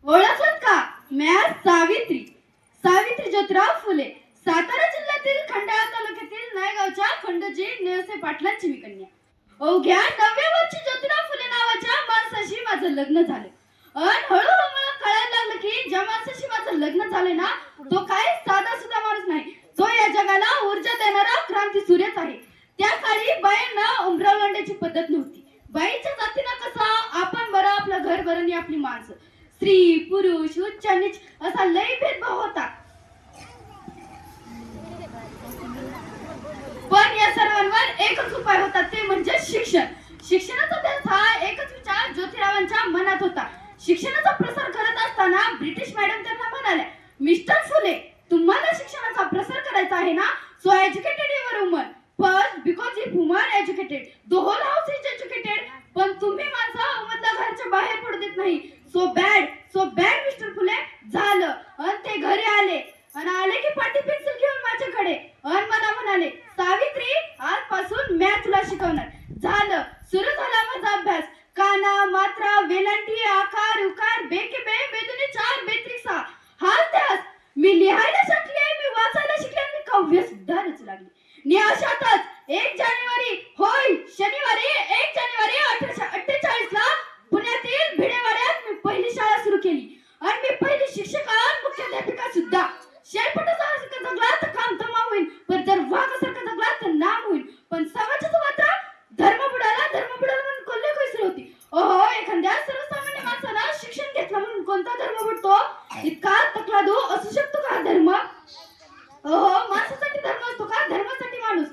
ओळखत का? म्या सावित्री सावित्री ज्योतिराव फुले, सातारा जिल्ह्यातील खंडाळा तालुक्यातील नायगावच्या खंडोजी नेवसे पाटलांची मी कन्या. अवघ्या 9व्या वर्षी ज्योतिराव फुले नावाच्या माणसाशी माझं लग्न झालं. आणि हळूहळू मला कळायला लागलं की ज्या माणसाशी माझं लग्न झाले ना, तो काय साधा सुद्धा माणूस नाही, तो या जगाला ऊर्जा देणारा क्रांती सूर्यच आहे. त्या काळी बायांना उमराव लांड्याची पद्धत नव्हती. बाईच्या जातीनं कसा आपण बरं, आपलं घर बरं आणि आपली माणसं, स्त्री पुरुष उच्च नीच असा लय भेदभाव होता. पण या सर्वांवर एकच उपाय होता, ते म्हणजे शिक्षण. शिक्षणाचा ध्यास हा एकच विचार ज्योतिरावांच्या मनात होता. शिक्षणाचा प्रसार करत असताना ब्रिटिश मॅडम त्यांना म्हणाल्या, मिस्टर फुले, तुम्हाला शिक्षणाचा प्रसार करायचा आहे ना, so educated your woman first because if woman educated the whole house is educated. पण तुम्ही माझा मधल्या घरच्या बाहेर पडू देत नाही. So bad mister Phule. झालं. आणि ते घरी आले आणि की पाटी पेन्सिल घेऊन माझ्याकडे आणि मला म्हणाले, सावित्री, आजपासून मॅथ तुला शिकवणार. झालं. सुरू झाला माझा अभ्यास. काना मात्रा वेलांटी आकार उकार बेके बे बेदुने 4 बेत्रिक 6 हा त्यास मी लिहायला शिकले, मी वाचायला शिकले, मी काव्य सुद्धा रचू लागली. नि अशातच 1 जानेवारी, होय शनिवारी 1 जानेवारी 1848 ला पुण्यातील भिडेवाड्यात मी पहिली शाळा सुरू केली. आणि मी पहिली शिक्षिका, मुख्याध्यापिका सुद्धा. शेळपटासारखा जगला तर काम तमाम होईल, पण जर वाघासारखा जगला तर नाम होईल. पण समाजाचं मात्र धर्म बुडाला म्हणून कोल्हे कैसर होती. ओहो, एखाद्या सर्वसामान्य माणसाला शिक्षण घेतलं म्हणून कोणता धर्म बुडतो? इतका तकलादू असू शकतो का धर्म? ओहो, माणसासाठी धर्म असतो का? धर्मासाठी माणूस.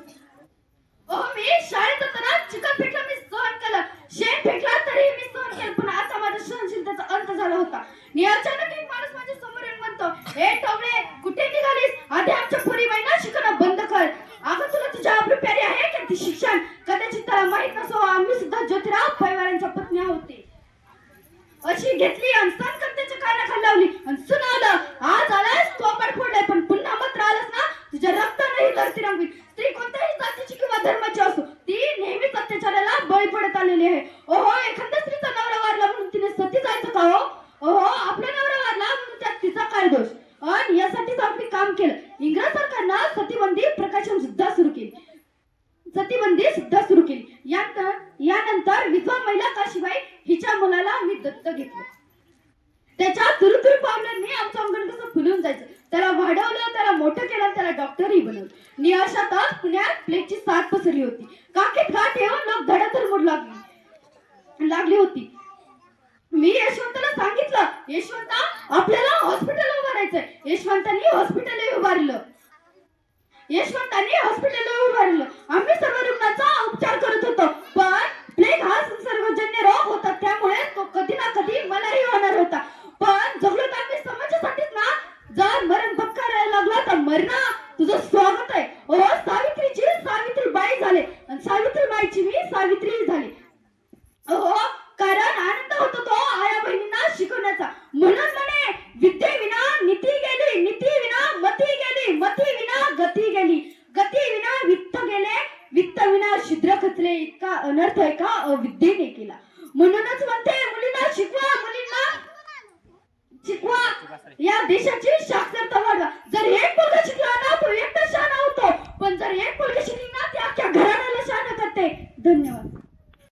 ओहो, मी शाळेत असताना चिखल फेकला मी सहन केलं, शेण फेकला तरी मी सहन केलं, पण आता माझ्या सहनशीलतेचा अंत झाला होता. आणि अचानक एक माणूस माझ्या समोर येऊन म्हणतो, ए टवळे, कुठे निघालीस? आधी आमच्या पोरीबाईंना शिकवणं बंद कर. अगं, तुला तुझ्या आबरू प्यारी आहे का ती शिक्षण? कदाचित त्याला माहित नसो, आम्ही सुद्धा ज्योतिराव पैवारांच्या पत्नी होते. अशी घेतली आणि संकटेच्या कानाखाली लावली आणि सुनावलं, आज आलास तोपड फोडलाय, पण पुन्हा मात्र आलास ना, तुझ्या रक्ताने धरती रंगवी. स्त्री कोणत्याही जातीची किंवा धर्माची असो, ती नेहमीच अत्याचाराला बळी पडत आलेली आहे. ओहो, एखाद्या स्त्रीचा नवरा वारला म्हणून तिने सती जायचं का हो? ओहो, आपला नवरा वारला म्हणून त्यात तिचा काय दोष? आणि यासाठीच आम्ही काम केलं. इंग्रज सरकारनं सतीबंदी प्रकाशन सुद्धा सुरू केली. यानंतर विधवा महिला काशीबाई हिच्या मुलाला आम्ही दत्तक घेतलं. त्याच्या तुरुतुरु पावलांनी आमचं अंगण कसं फुलून जायचं. त्याला वाढवलं, त्याला मोठं केलं, त्याला डॉक्टरही बनवलं. नि अशातच पुण्यात प्लेगची साथ पसरली होती. काखेत गाठ येऊन लोक धडाधड मोड लागली होती. मी यशवंताला सांगितलं, यशवंता, आपल्याला हॉस्पिटल उभारायचंय. यशवंतांनी हॉस्पिटल उभारलं. आम्ही सर्व रुग्णांचा उपचार करत होतो, पण प्लेग हा संसर्गजन्य रोग होता, त्यामुळे तो कधी ना कधी मलाही होणार होता. पण जगलो तर आम्ही समाजासाठीच ना. जर मरण पत्करायला लागला तर मरणा तुझं स्वागत आहे. ओ, सावित्रीची सावित्रीबाई झाले आणि सावित्रीबाईची मी सावित्री झाली. ओहो, कारण आनंद होतो तो आया बहिणींना शिकवण्याचा. म्हणून म्हणे, विद्येविना नीती गेली, नीती विना मती गेली, मती विना गती गेली, गती विना वित्त गेले, वित्त विना शूद्र खचले. इतका अनर्थ आहे का अविद्येने केला. म्हणूनच म्हणते, मुलींना शिकवा, मुलींना शिकवा, या देशाची साक्षरता वाढवा. जर एक मुलगा शिकला ना, तो एकटा शहाणा होतो, पण जर एक मुलगी शिकली ना, ती अख्ख्या घराण्याला शहाणा करते. धन्यवाद.